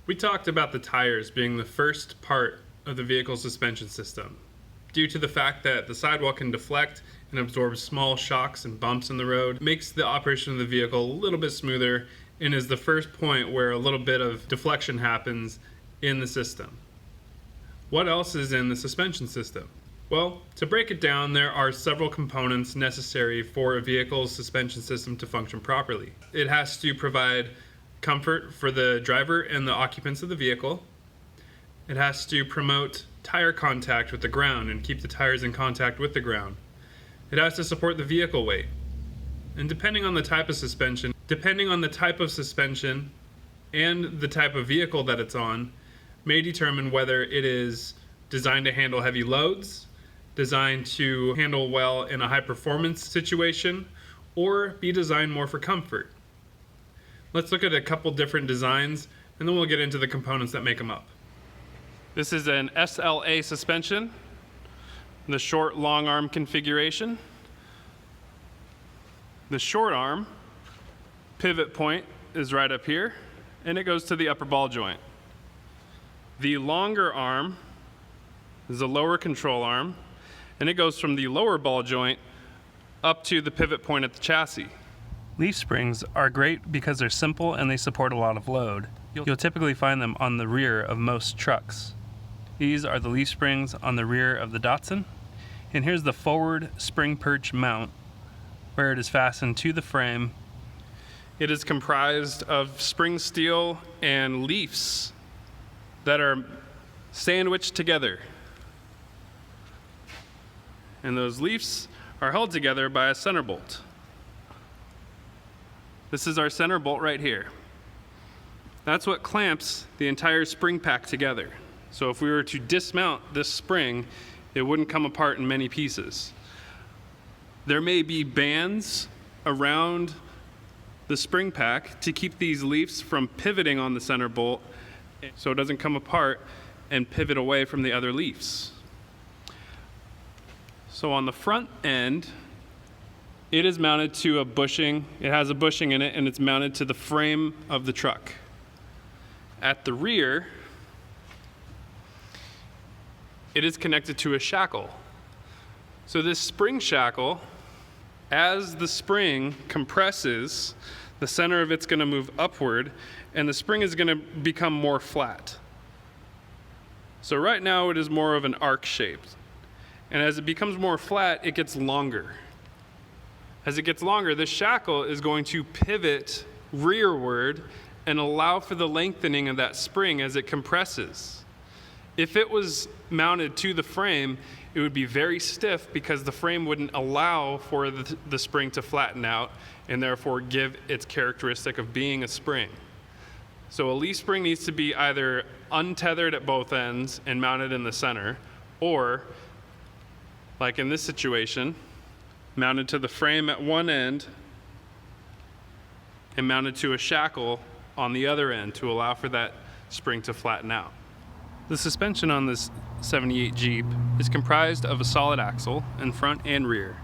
We talked about the tires being the first part of the vehicle's suspension system. Due to the fact that the sidewall can deflect and absorb small shocks and bumps in the road, it makes the operation of the vehicle a little bit smoother and is the first point where a little bit of deflection happens in the system. What else is in the suspension system? Well, to break it down, there are several components necessary for a vehicle's suspension system to function properly. It has to provide comfort for the driver and the occupants of the vehicle. It has to promote tire contact with the ground and keep the tires in contact with the ground. It has to support the vehicle weight. And depending on the type of suspension and the type of vehicle that it's on, may determine whether it is designed to handle heavy loads, designed to handle well in a high performance situation, or be designed more for comfort. Let's look at a couple different designs and then we'll get into the components that make them up. This is an SLA suspension, the short long arm configuration. The short arm pivot point is right up here and it goes to the upper ball joint. The longer arm is a lower control arm and it goes from the lower ball joint up to the pivot point at the chassis. Leaf springs are great because they're simple and they support a lot of load. You'll typically find them on the rear of most trucks. These are the leaf springs on the rear of the Datsun. And here's the forward spring perch mount where it is fastened to the frame. It is comprised of spring steel and leaves that are sandwiched together. And those leaves are held together by a center bolt. This is our center bolt right here. That's what clamps the entire spring pack together. So if we were to dismount this spring, it wouldn't come apart in many pieces. There may be bands around the spring pack to keep these leaves from pivoting on the center bolt so it doesn't come apart and pivot away from the other leaves. So on the front end, it is mounted to a bushing. It has a bushing in it and it's mounted to the frame of the truck. At the rear, it is connected to a shackle. So this spring shackle, as the spring compresses, the center of it's going to move upward and the spring is going to become more flat. So right now it is more of an arc shape. And as it becomes more flat, it gets longer. As it gets longer, this shackle is going to pivot rearward and allow for the lengthening of that spring as it compresses. If it was mounted to the frame, it would be very stiff because the frame wouldn't allow for the spring to flatten out and therefore give its characteristic of being a spring. So a leaf spring needs to be either untethered at both ends and mounted in the center, or, like in this situation, mounted to the frame at one end and mounted to a shackle on the other end to allow for that spring to flatten out. The suspension on this 78 Jeep is comprised of a solid axle in front and rear.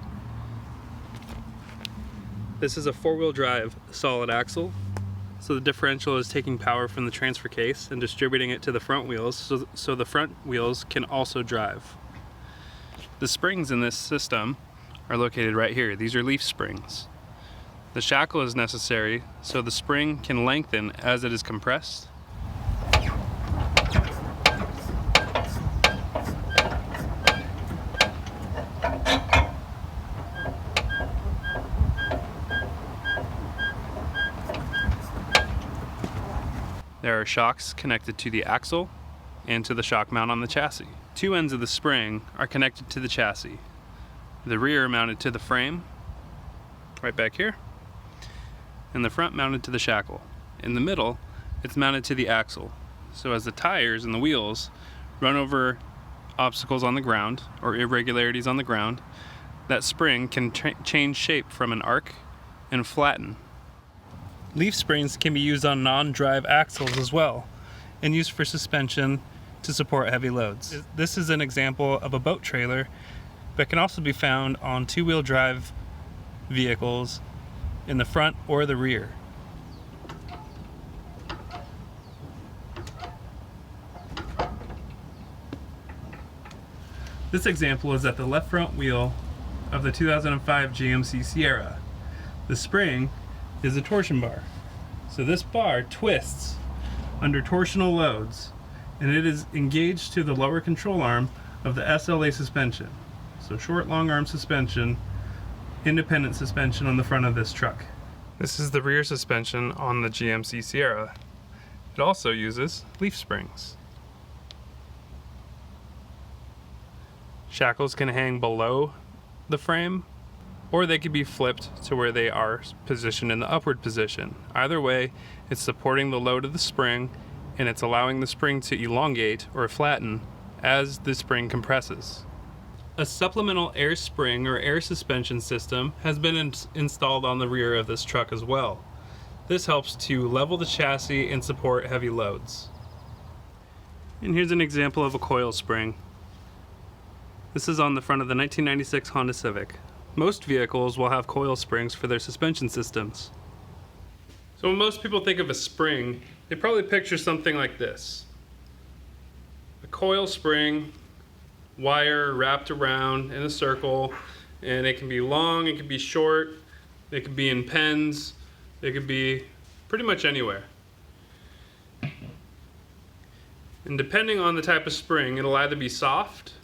This is a four-wheel drive solid axle, so the differential is taking power from the transfer case and distributing it to the front wheels so the front wheels can also drive. The springs in this system are located right here. These are leaf springs. The shackle is necessary so the spring can lengthen as it is compressed. There are shocks connected to the axle and to the shock mount on the chassis. Two ends of the spring are connected to the chassis. The rear mounted to the frame, right back here, and the front mounted to the shackle. In the middle, it's mounted to the axle. So as the tires and the wheels run over obstacles on the ground or irregularities on the ground, that spring can change shape from an arc and flatten. Leaf springs can be used on non-drive axles as well and used for suspension to support heavy loads. This is an example of a boat trailer, but can also be found on two-wheel drive vehicles in the front or the rear. This example is at the left front wheel of the 2005 GMC Sierra. The spring is a torsion bar. So this bar twists under torsional loads, and it is engaged to the lower control arm of the SLA suspension. So short long arm suspension, independent suspension on the front of this truck. This is the rear suspension on the GMC Sierra. It also uses leaf springs. Shackles can hang below the frame, or they could be flipped to where they are positioned in the upward position. Either way, it's supporting the load of the spring, and it's allowing the spring to elongate or flatten as the spring compresses. A supplemental air spring or air suspension system has been installed on the rear of this truck as well. This helps to level the chassis and support heavy loads. And here's an example of a coil spring. This is on the front of the 1996 Honda Civic. Most vehicles will have coil springs for their suspension systems. So when most people think of a spring, they probably picture something like this. A coil spring, wire wrapped around in a circle, and it can be long, it can be short, it could be in pens, it could be pretty much anywhere. And depending on the type of spring, it'll either be soft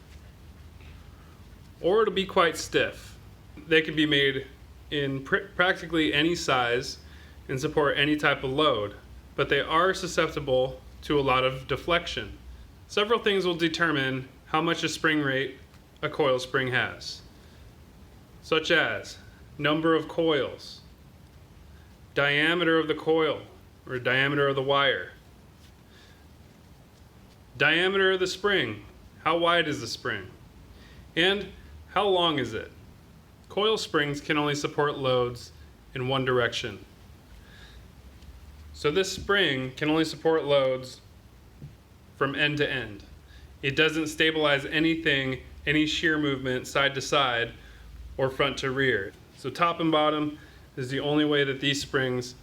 or it'll be quite stiff. They can be made in practically any size and support any type of load, but they are susceptible to a lot of deflection. Several things will determine how much a spring rate a coil spring has, such as number of coils, diameter of the coil or diameter of the wire, diameter of the spring, how wide is the spring, and how long is it? Coil springs can only support loads in one direction. So this spring can only support loads from end to end. It doesn't stabilize anything, any shear movement side to side or front to rear. So top and bottom is the only way that these springs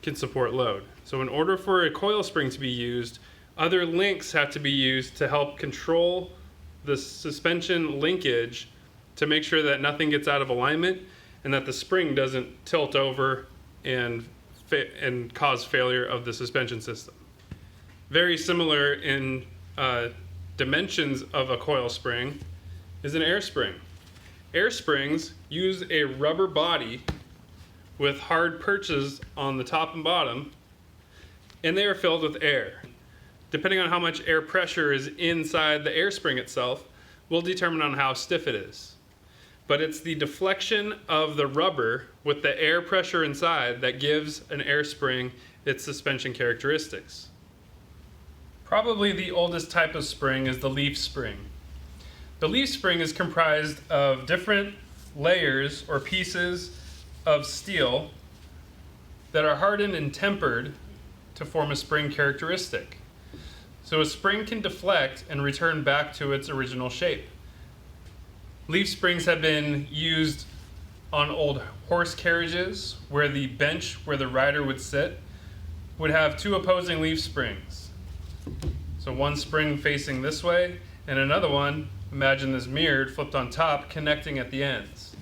can support load. So in order for a coil spring to be used, other links have to be used to help control the suspension linkage to make sure that nothing gets out of alignment and that the spring doesn't tilt over and cause failure of the suspension system. Very similar in dimensions of a coil spring is an air spring. Air springs use a rubber body with hard perches on the top and bottom, and they are filled with air. Depending on how much air pressure is inside the air spring itself will determine on how stiff it is. But it's the deflection of the rubber with the air pressure inside that gives an air spring its suspension characteristics. Probably the oldest type of spring is the leaf spring. The leaf spring is comprised of different layers or pieces of steel that are hardened and tempered to form a spring characteristic. So a spring can deflect and return back to its original shape. Leaf springs have been used on old horse carriages where the bench where the rider would sit would have two opposing leaf springs. So one spring facing this way and another one, imagine this mirrored, flipped on top, connecting at the ends.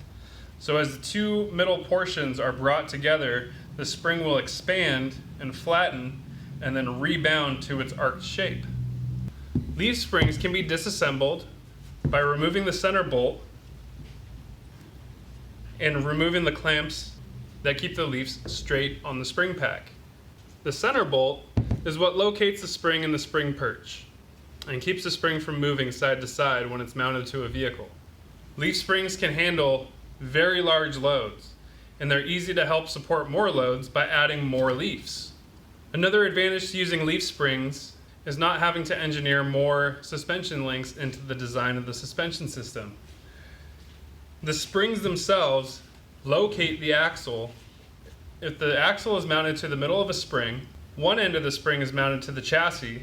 So as the two middle portions are brought together, the spring will expand and flatten and then rebound to its arced shape. Leaf springs can be disassembled by removing the center bolt and removing the clamps that keep the leaves straight on the spring pack. The center bolt is what locates the spring in the spring perch and keeps the spring from moving side to side when it's mounted to a vehicle. Leaf springs can handle very large loads, and they're easy to help support more loads by adding more leaves. Another advantage to using leaf springs is not having to engineer more suspension links into the design of the suspension system. The springs themselves locate the axle. If the axle is mounted to the middle of a spring, one end of the spring is mounted to the chassis,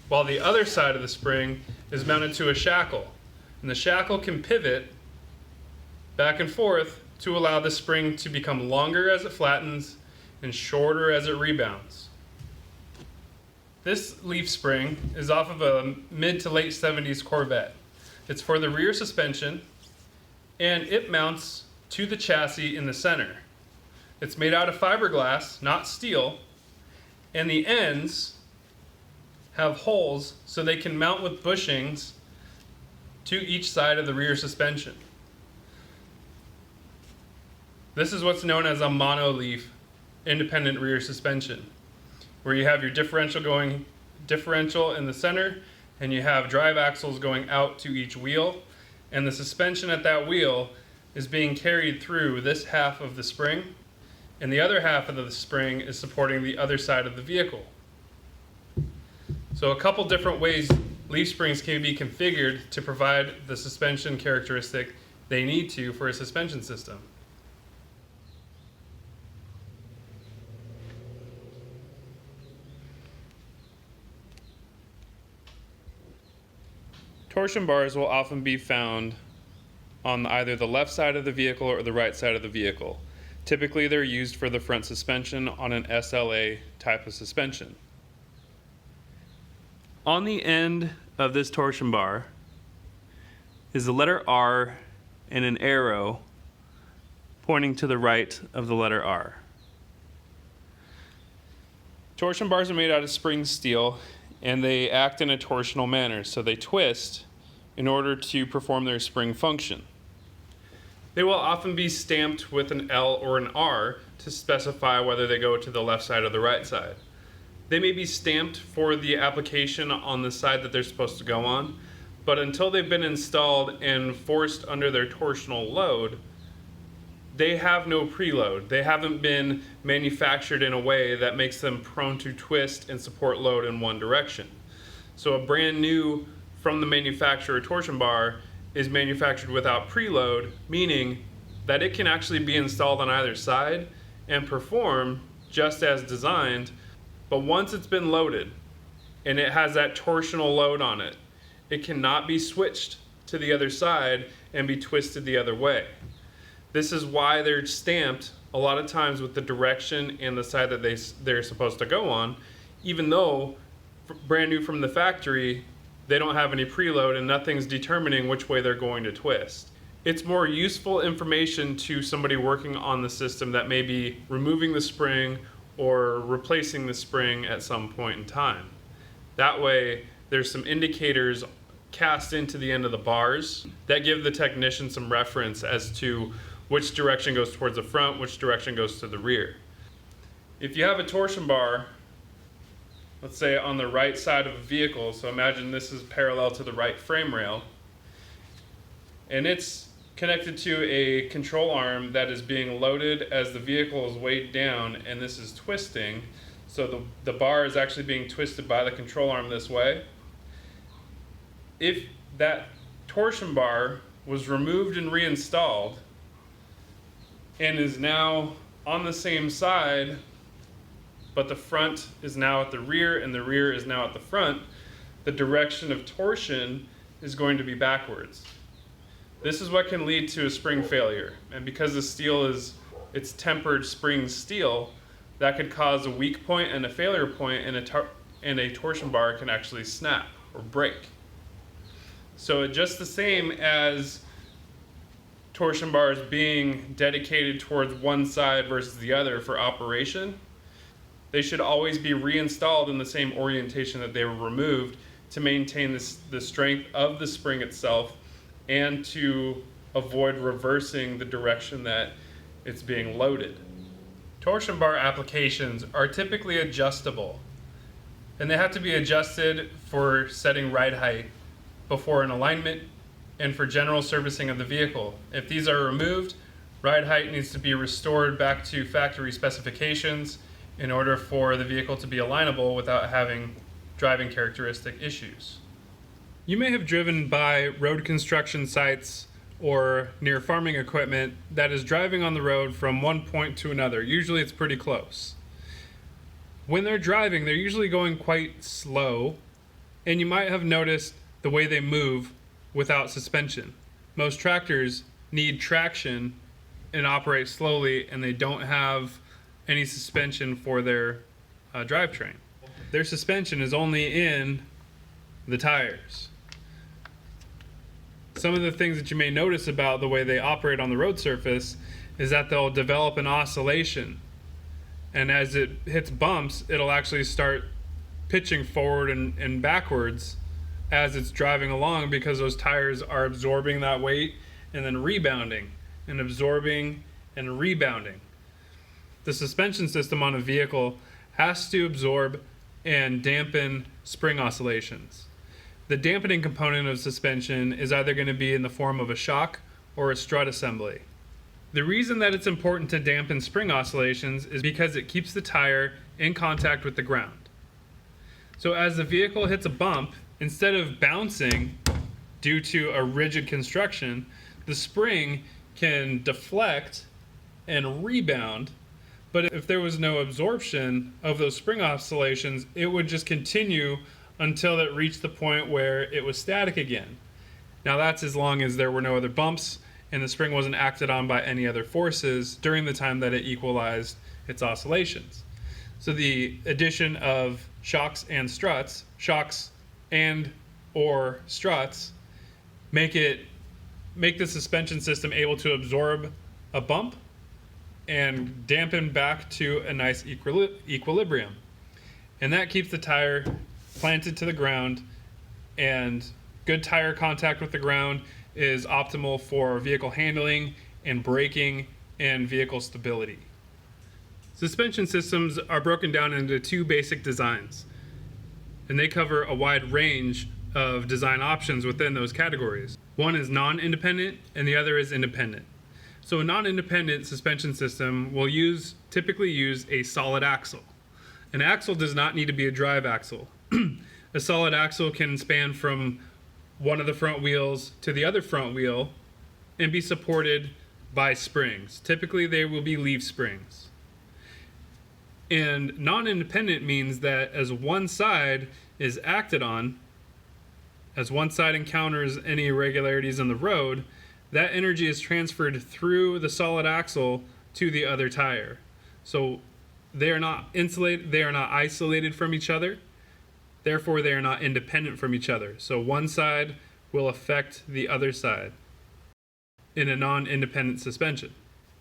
while the other side of the spring is mounted to a shackle. And the shackle can pivot back and forth to allow the spring to become longer as it flattens and shorter as it rebounds. This leaf spring is off of a mid to late 70s Corvette. It's for the rear suspension, and it mounts to the chassis in the center. It's made out of fiberglass, not steel, and the ends have holes so they can mount with bushings to each side of the rear suspension. This is what's known as a monoleaf independent rear suspension, where you have your differential in the center, and you have drive axles going out to each wheel, and the suspension at that wheel is being carried through this half of the spring, and the other half of the spring is supporting the other side of the vehicle. So a couple different ways leaf springs can be configured to provide the suspension characteristic they need to for a suspension system. Torsion bars will often be found on either the left side of the vehicle or the right side of the vehicle. Typically, they're used for the front suspension on an SLA type of suspension. On the end of this torsion bar is the letter R and an arrow pointing to the right of the letter R. Torsion bars are made out of spring steel, and they act in a torsional manner, so they twist in order to perform their spring function. They will often be stamped with an L or an R to specify whether they go to the left side or the right side. They may be stamped for the application on the side that they're supposed to go on, but until they've been installed and forced under their torsional load, they have no preload. They haven't been manufactured in a way that makes them prone to twist and support load in one direction. So a brand new from the manufacturer torsion bar is manufactured without preload, meaning that it can actually be installed on either side and perform just as designed, but once it's been loaded and it has that torsional load on it, it cannot be switched to the other side and be twisted the other way. This is why they're stamped a lot of times with the direction and the side that they're supposed to go on, even though brand new from the factory, they don't have any preload and nothing's determining which way they're going to twist. It's more useful information to somebody working on the system that may be removing the spring or replacing the spring at some point in time. That way, there's some indicators cast into the end of the bars that give the technician some reference as to which direction goes towards the front, which direction goes to the rear. If you have a torsion bar, let's say on the right side of a vehicle, so imagine this is parallel to the right frame rail, and it's connected to a control arm that is being loaded as the vehicle is weighed down, and this is twisting, so the bar is actually being twisted by the control arm this way. If that torsion bar was removed and reinstalled and is now on the same side, but the front is now at the rear and the rear is now at the front, the direction of torsion is going to be backwards. This is what can lead to a spring failure, and because the steel it's tempered spring steel, that could cause a weak point and a failure point, and a torsion bar can actually snap or break. So just the same as torsion bars being dedicated towards one side versus the other for operation, they should always be reinstalled in the same orientation that they were removed to maintain the strength of the spring itself and to avoid reversing the direction that it's being loaded. Torsion bar applications are typically adjustable, and they have to be adjusted for setting ride height before an alignment and for general servicing of the vehicle. If these are removed, ride height needs to be restored back to factory specifications in order for the vehicle to be alignable without having driving characteristic issues. You may have driven by road construction sites or near farming equipment that is driving on the road from one point to another. Usually it's pretty close. When they're driving, they're usually going quite slow, and you might have noticed the way they move without suspension. Most tractors need traction and operate slowly, and they don't have any suspension for their drivetrain. Their suspension is only in the tires. Some of the things that you may notice about the way they operate on the road surface is that they'll develop an oscillation. And as it hits bumps, it'll actually start pitching forward and backwards as it's driving along, because those tires are absorbing that weight and then rebounding and absorbing and rebounding. The suspension system on a vehicle has to absorb and dampen spring oscillations. The dampening component of suspension is either going to be in the form of a shock or a strut assembly. The reason that it's important to dampen spring oscillations is because it keeps the tire in contact with the ground. So as the vehicle hits a bump, instead of bouncing due to a rigid construction, the spring can deflect and rebound. But if there was no absorption of those spring oscillations, it would just continue until it reached the point where it was static again. Now that's as long as there were no other bumps and the spring wasn't acted on by any other forces during the time that it equalized its oscillations. So the addition of shocks and struts, shocks and or struts, make the suspension system able to absorb a bump and dampen back to a nice equilibrium. And that keeps the tire planted to the ground, and good tire contact with the ground is optimal for vehicle handling and braking and vehicle stability. Suspension systems are broken down into two basic designs, and they cover a wide range of design options within those categories. One is non-independent and the other is independent. So a non-independent suspension system will typically use a solid axle. An axle does not need to be a drive axle. A solid axle can span from one of the front wheels to the other front wheel and be supported by springs. Typically they will be leaf springs. And non-independent means that as one side is acted on, as one side encounters any irregularities on the road, that energy is transferred through the solid axle to the other tire. So they are not insulated, they are not isolated from each other. Therefore, they are not independent from each other. So one side will affect the other side in a non-independent suspension.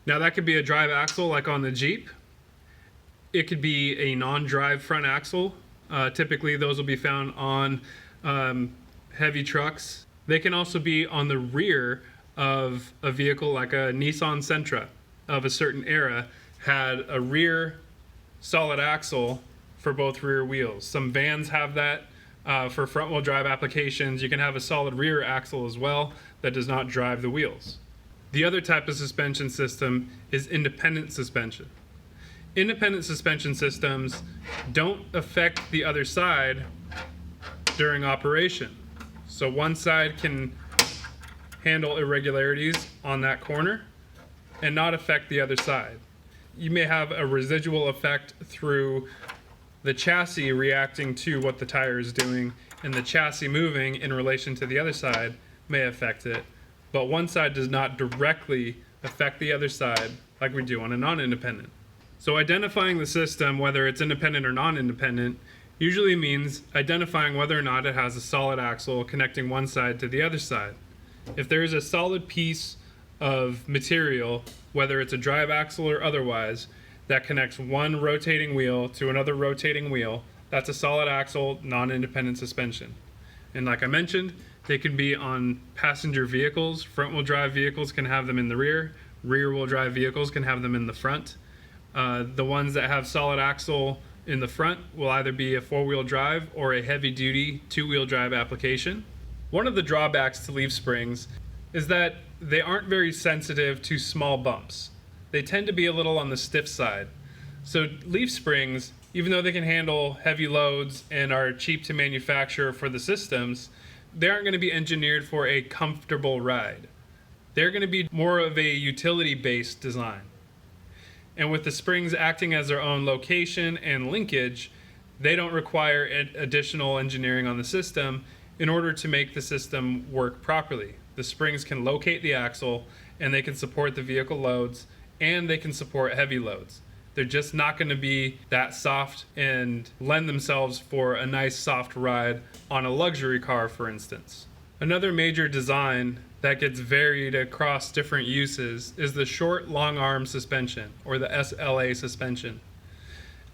Now that could be a drive axle like on the Jeep. It could be a non-drive front axle. Typically those will be found on heavy trucks. They can also be on the rear of a vehicle like a Nissan Sentra of a certain era, had a rear solid axle for both rear wheels. Some vans have that for front wheel drive applications. You can have a solid rear axle as well that does not drive the wheels. The other type of suspension system is independent suspension. Independent suspension systems don't affect the other side during operation. So one side can handle irregularities on that corner and not affect the other side. You may have a residual effect through the chassis reacting to what the tire is doing, and the chassis moving in relation to the other side may affect it, but one side does not directly affect the other side like we do on a non-independent. So identifying the system, whether it's independent or non-independent, usually means identifying whether or not it has a solid axle connecting one side to the other side. If there is a solid piece of material, whether it's a drive axle or otherwise, that connects one rotating wheel to another rotating wheel, that's a solid axle, non-independent suspension. And like I mentioned, they can be on passenger vehicles. Front-wheel drive vehicles can have them in the rear. Rear-wheel drive vehicles can have them in the front. The ones that have solid axle in the front will either be a four-wheel drive or a heavy-duty two-wheel drive application. One of the drawbacks to leaf springs is that they aren't very sensitive to small bumps. They tend to be a little on the stiff side. So leaf springs, even though they can handle heavy loads and are cheap to manufacture for the systems, they aren't going to be engineered for a comfortable ride. They're going to be more of a utility-based design. And with the springs acting as their own location and linkage, they don't require additional engineering on the system in order to make the system work properly. The springs can locate the axle, and they can support the vehicle loads, and they can support heavy loads. They're just not going to be that soft and lend themselves for a nice soft ride on a luxury car, for instance. Another major design that gets varied across different uses is the short long arm suspension, or the SLA suspension.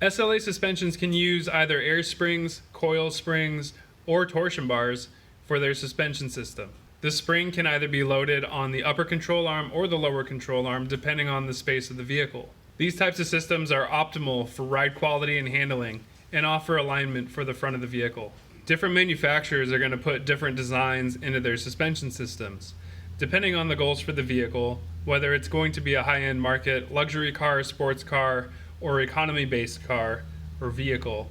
SLA suspensions can use either air springs, coil springs, or torsion bars for their suspension system. The spring can either be loaded on the upper control arm or the lower control arm, depending on the space of the vehicle. These types of systems are optimal for ride quality and handling and offer alignment for the front of the vehicle. Different manufacturers are going to put different designs into their suspension systems, depending on the goals for the vehicle, whether it's going to be a high-end market, luxury car, sports car, or economy-based car or vehicle,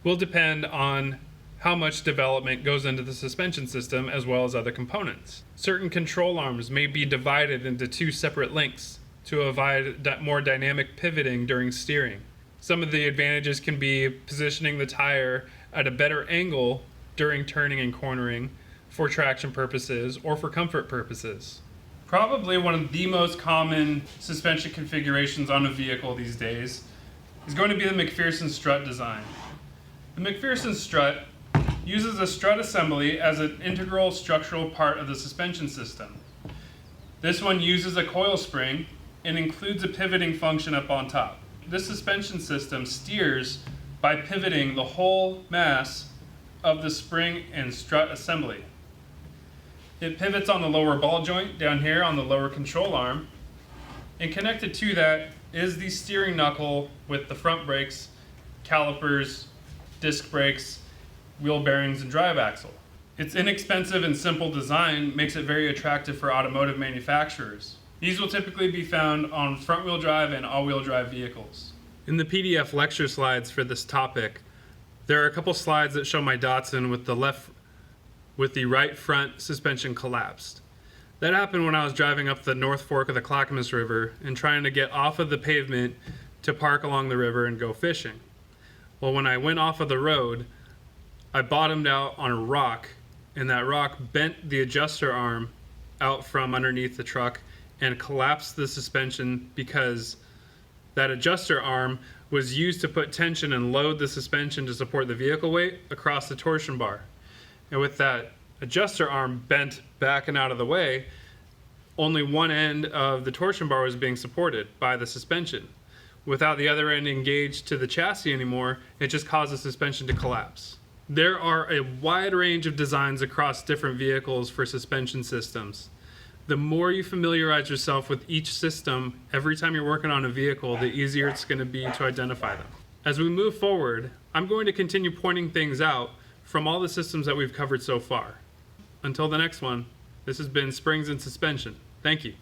will depend on how much development goes into the suspension system as well as other components. Certain control arms may be divided into two separate links to avoid more dynamic pivoting during steering. Some of the advantages can be positioning the tire at a better angle during turning and cornering for traction purposes or for comfort purposes. Probably one of the most common suspension configurations on a vehicle these days is going to be the McPherson strut design. The McPherson strut uses a strut assembly as an integral structural part of the suspension system. This one uses a coil spring and includes a pivoting function up on top. This suspension system steers by pivoting the whole mass of the spring and strut assembly. It pivots on the lower ball joint down here on the lower control arm, and connected to that is the steering knuckle with the front brakes, calipers, disc brakes, wheel bearings, and drive axle. Its inexpensive and simple design makes it very attractive for automotive manufacturers. These will typically be found on front-wheel drive and all-wheel drive vehicles. In the PDF lecture slides for this topic, there are a couple slides that show my Datsun with the right front suspension collapsed. That happened when I was driving up the North Fork of the Clackamas River and trying to get off of the pavement to park along the river and go fishing. Well, when I went off of the road, I bottomed out on a rock, and that rock bent the adjuster arm out from underneath the truck and collapsed the suspension because that adjuster arm was used to put tension and load the suspension to support the vehicle weight across the torsion bar. And with that adjuster arm bent back and out of the way, only one end of the torsion bar was being supported by the suspension. Without the other end engaged to the chassis anymore, it just caused the suspension to collapse. There are a wide range of designs across different vehicles for suspension systems. The more you familiarize yourself with each system every time you're working on a vehicle, the easier it's going to be to identify them. As we move forward, I'm going to continue pointing things out from all the systems that we've covered so far. Until the next one, this has been Springs and Suspension. Thank you.